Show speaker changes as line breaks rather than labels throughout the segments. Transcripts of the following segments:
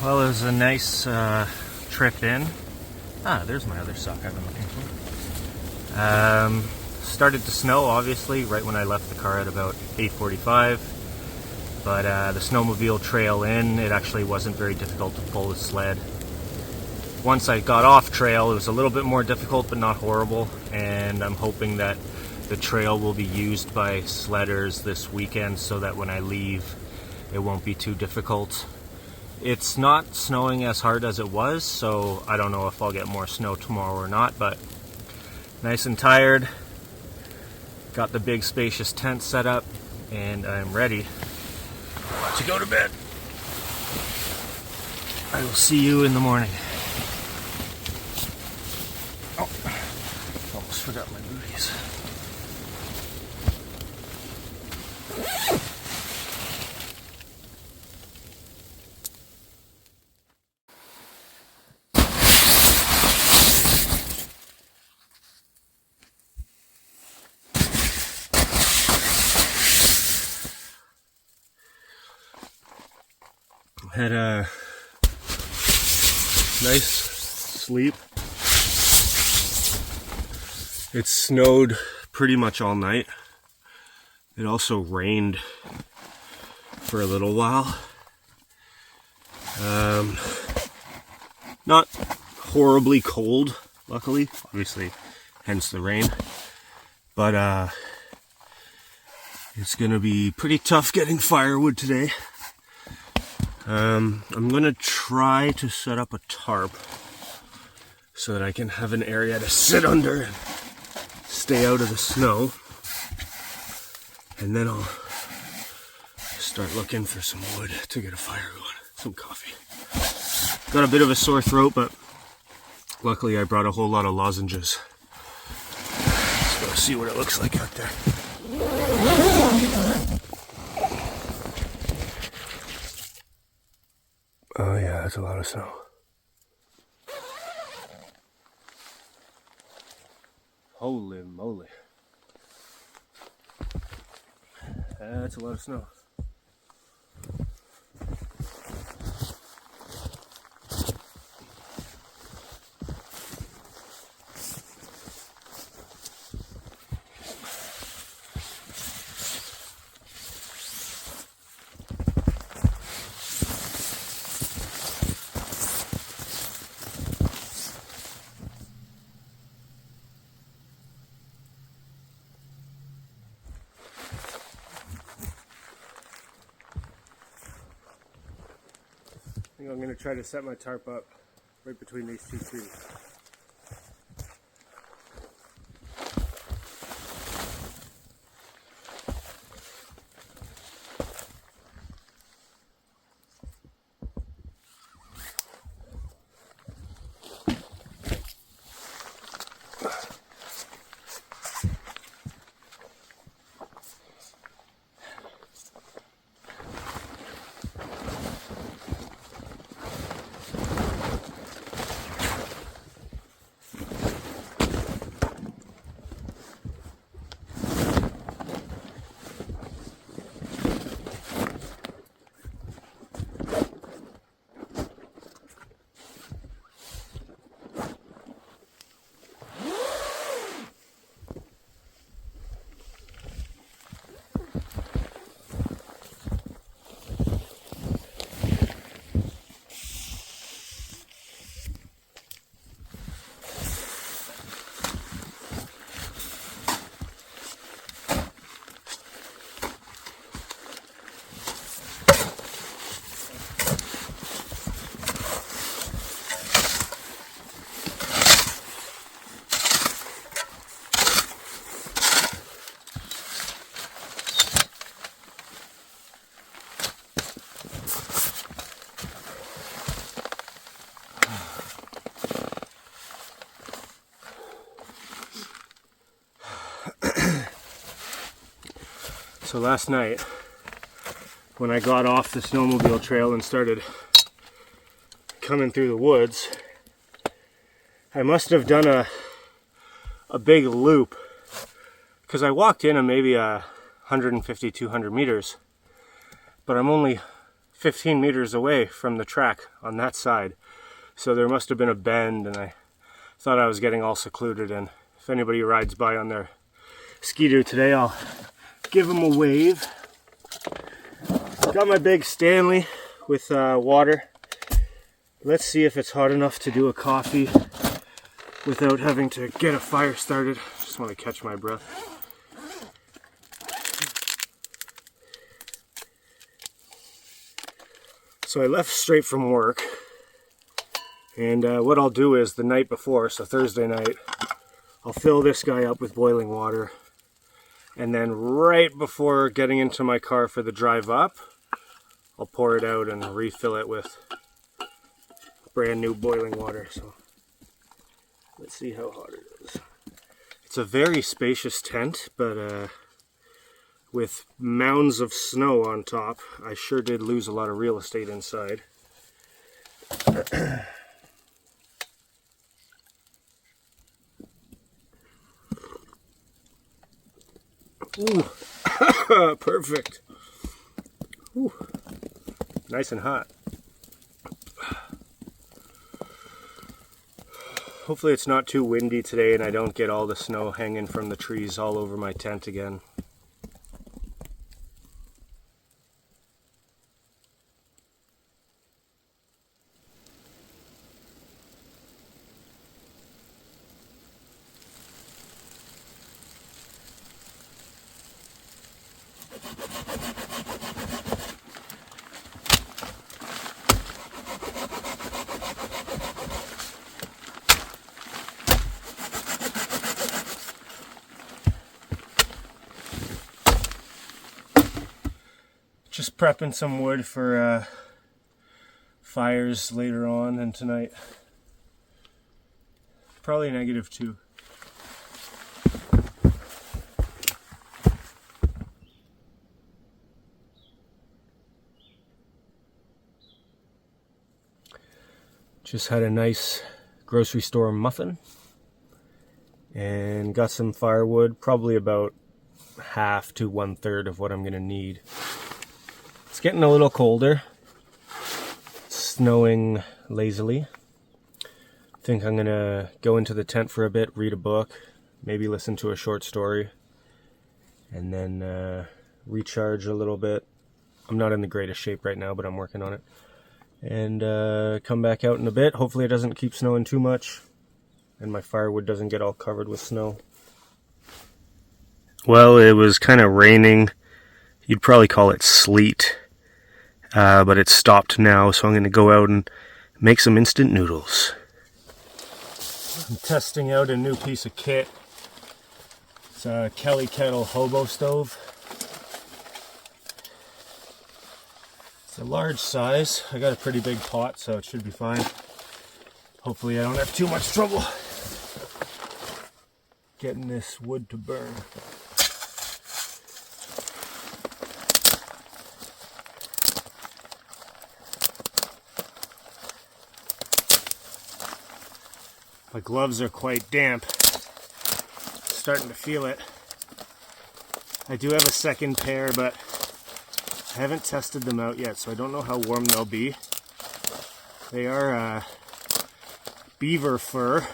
Well, it was a nice trip in. There's my other sock I've been looking for. Started to snow, obviously, right when I left the car at about 8:45. But the snowmobile trail in, it actually wasn't very difficult to pull the sled. Once I got off trail, it was a little bit more difficult, but not horrible. And I'm hoping that the trail will be used by sledders this weekend so that when I leave, it won't be too difficult. It's not snowing as hard as it was, so I don't know if I'll get more snow tomorrow or not, but nice and tired. Got the big spacious tent set up, and I'm ready to go to bed. I will see you in the morning. Oh, almost forgot my booties. Had a nice sleep. It snowed pretty much all night. It also rained for a little while. Not horribly cold, luckily. Obviously, hence the rain. But it's gonna be pretty tough getting firewood today. I'm gonna try to set up a tarp so that I can have an area to sit under and stay out of the snow. And then I'll start looking for some wood to get a fire going, some coffee. Got a bit of a sore throat, but luckily I brought a whole lot of lozenges. Let's go see what it looks like out there. Oh yeah, that's a lot of snow. Holy moly. That's a lot of snow. I think I'm going to try to set my tarp up right between these two trees. So last night, when I got off the snowmobile trail and started coming through the woods, I must have done a big loop, because I walked in at maybe 150, 200 meters, but I'm only 15 meters away from the track on that side. So there must have been a bend, and I thought I was getting all secluded. And if anybody rides by on their Ski-Doo today, I'll give them a wave. Got my big Stanley with water. Let's see if it's hot enough to do a coffee without having to get a fire started. Just want to catch my breath. So I left straight from work, and what I'll do is the night before, so Thursday night, I'll fill this guy up with boiling water, and then right before getting into my car for the drive up, I'll pour it out and refill it with brand new boiling water. So let's see how hot it is. It's a very spacious tent, but with mounds of snow on top, I sure did lose a lot of real estate inside. Ooh, perfect. Ooh, nice and hot. Hopefully it's not too windy today and I don't get all the snow hanging from the trees all over my tent again. Just prepping some wood for fires later on and tonight. Probably -2. Just had a nice grocery store muffin and got some firewood, probably about half to 1/3 of what I'm gonna need. It's getting a little colder. It's snowing lazily. I think I'm gonna go into the tent for a bit, read a book, maybe listen to a short story, and then recharge a little bit. I'm not in the greatest shape right now, but I'm working on it. And come back out in a bit. Hopefully it doesn't keep snowing too much and my firewood doesn't get all covered with snow. Well, it was kind of raining. You'd probably call it sleet. But it's stopped now, so I'm going to go out and make some instant noodles. I'm testing out a new piece of kit. It's a Kelly Kettle hobo stove. It's a large size. I got a pretty big pot, so it should be fine. Hopefully I don't have too much trouble getting this wood to burn. My gloves are quite damp. Starting to feel it. I do have a second pair, but I haven't tested them out yet, so I don't know how warm they'll be. They are beaver fur.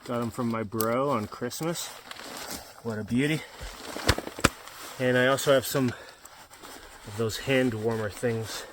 Got them from my bro on Christmas. What a beauty. And I also have some of those hand warmer things.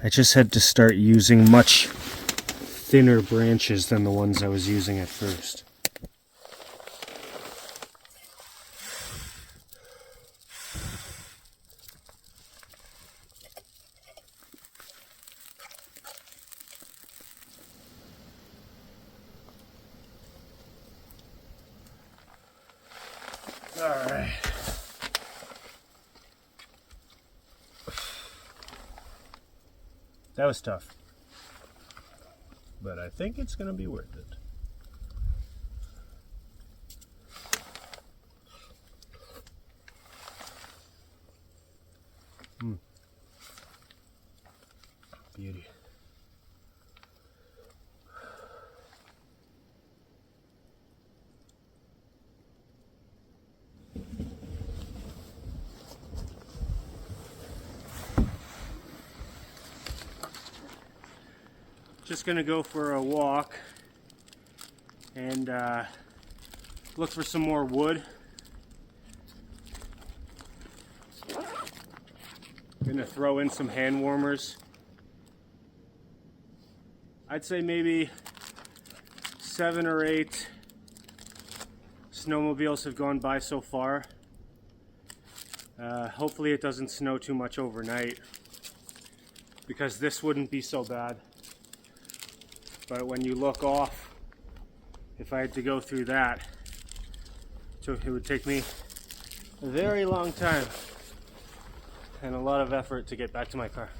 I just had to start using much thinner branches than the ones I was using at first. Alright. That was tough. But I think it's going to be worth it. Beauty. Just gonna go for a walk and look for some more wood. Gonna throw in some hand warmers. I'd say maybe 7 or 8 snowmobiles have gone by so far. Hopefully it doesn't snow too much overnight, because this wouldn't be so bad. But when you look off, if I had to go through that, it would take me a very long time and a lot of effort to get back to my car.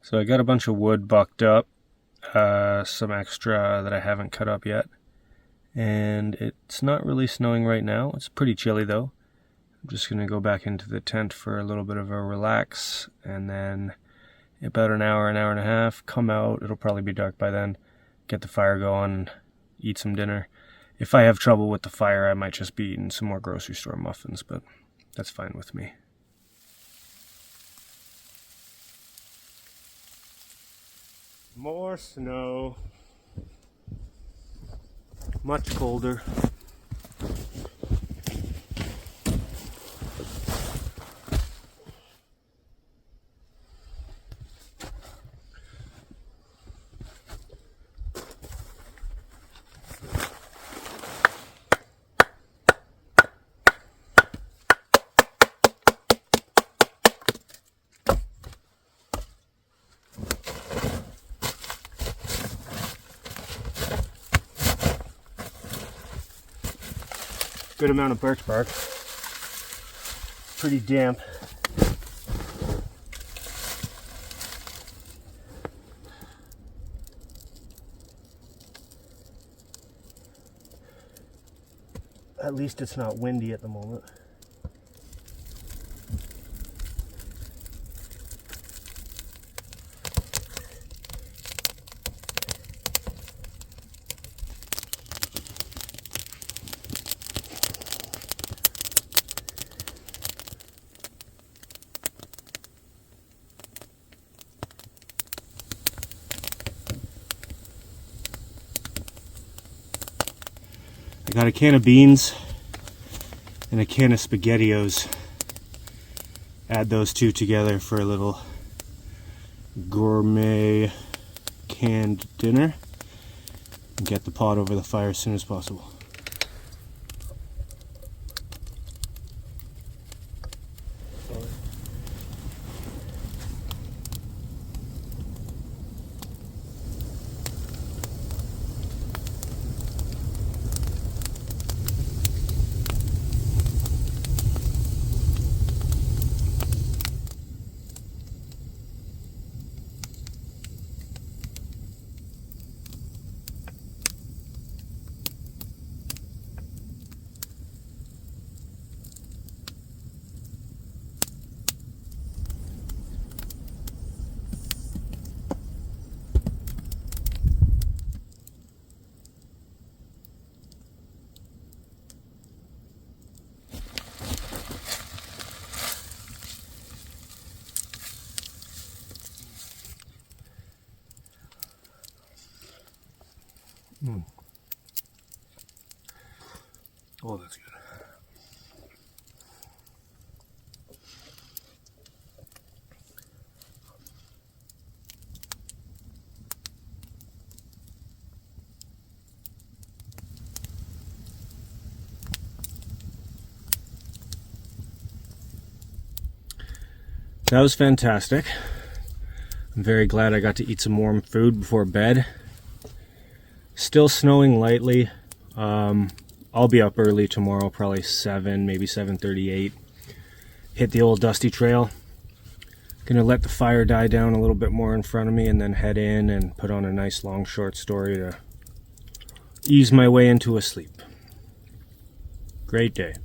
So I got a bunch of wood bucked up, some extra that I haven't cut up yet, and it's not really snowing right now. It's pretty chilly though. I'm just going to go back into the tent for a little bit of a relax, and then about an hour and a half, come out. It'll probably be dark by then. Get the fire going, eat some dinner. If I have trouble with the fire, I might just be eating some more grocery store muffins, but that's fine with me. More snow. Much colder. Good amount of birch bark. Pretty damp. At least it's not windy at the moment. Got a can of beans and a can of SpaghettiOs. Add those two together for a little gourmet canned dinner. And get the pot over the fire as soon as possible.
Oh, that's good.
That was fantastic. I'm very glad I got to eat some warm food before bed. Still snowing lightly. I'll be up early tomorrow, probably 7, maybe 7:38. Hit the old dusty trail. Gonna let the fire die down a little bit more in front of me and then head in and put on a nice long short story to ease my way into a sleep. Great day.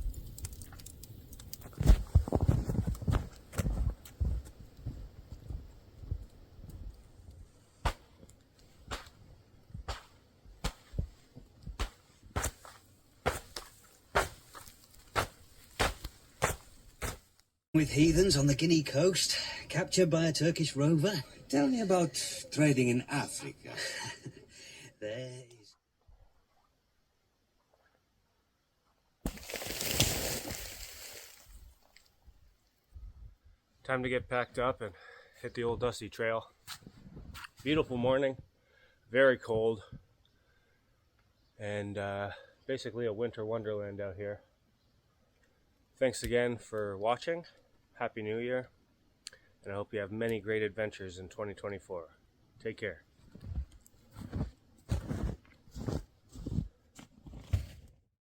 With heathens on the Guinea coast, captured by a Turkish rover.
Tell me about trading in Africa.
There is...
Time to get packed up and hit the old dusty trail. Beautiful morning, very cold, and basically a winter wonderland out here. Thanks again for watching. Happy New Year, and I hope you have many great adventures in 2024. Take care.